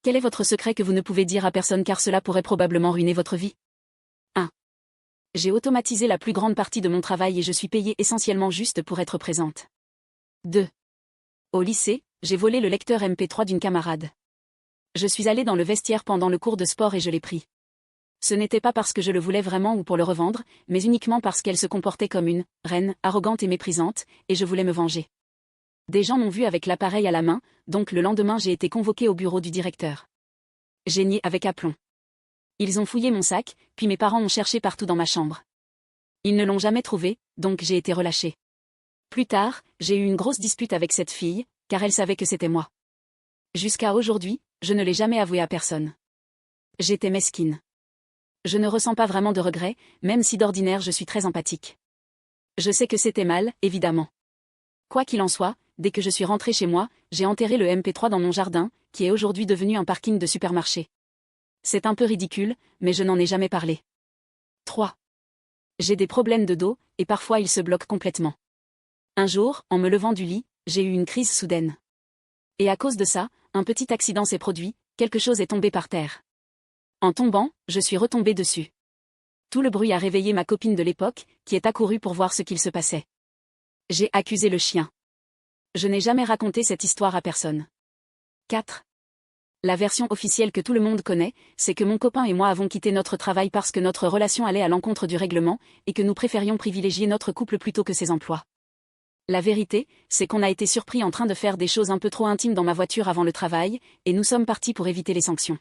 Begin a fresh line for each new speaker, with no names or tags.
Quel est votre secret que vous ne pouvez dire à personne car cela pourrait probablement ruiner votre vie? 1. J'ai automatisé la plus grande partie de mon travail et je suis payée essentiellement juste pour être présente. 2. Au lycée, j'ai volé le lecteur MP3 d'une camarade. Je suis allée dans le vestiaire pendant le cours de sport et je l'ai pris. Ce n'était pas parce que je le voulais vraiment ou pour le revendre, mais uniquement parce qu'elle se comportait comme une reine, arrogante et méprisante, et je voulais me venger. Des gens m'ont vu avec l'appareil à la main, donc le lendemain j'ai été convoquée au bureau du directeur. J'ai nié avec aplomb. Ils ont fouillé mon sac, puis mes parents ont cherché partout dans ma chambre. Ils ne l'ont jamais trouvé, donc j'ai été relâchée. Plus tard, j'ai eu une grosse dispute avec cette fille, car elle savait que c'était moi. Jusqu'à aujourd'hui, je ne l'ai jamais avoué à personne. J'étais mesquine. Je ne ressens pas vraiment de regrets, même si d'ordinaire je suis très empathique. Je sais que c'était mal, évidemment. Quoi qu'il en soit, dès que je suis rentrée chez moi, j'ai enterré le MP3 dans mon jardin, qui est aujourd'hui devenu un parking de supermarché. C'est un peu ridicule, mais je n'en ai jamais parlé. 3. J'ai des problèmes de dos, et parfois ils se bloquent complètement. Un jour, en me levant du lit, j'ai eu une crise soudaine. Et à cause de ça, un petit accident s'est produit, quelque chose est tombé par terre. En tombant, je suis retombée dessus. Tout le bruit a réveillé ma copine de l'époque, qui est accourue pour voir ce qu'il se passait. J'ai accusé le chien. Je n'ai jamais raconté cette histoire à personne. 4. La version officielle que tout le monde connaît, c'est que mon copain et moi avons quitté notre travail parce que notre relation allait à l'encontre du règlement, et que nous préférions privilégier notre couple plutôt que ses emplois. La vérité, c'est qu'on a été surpris en train de faire des choses un peu trop intimes dans ma voiture avant le travail, et nous sommes partis pour éviter les sanctions.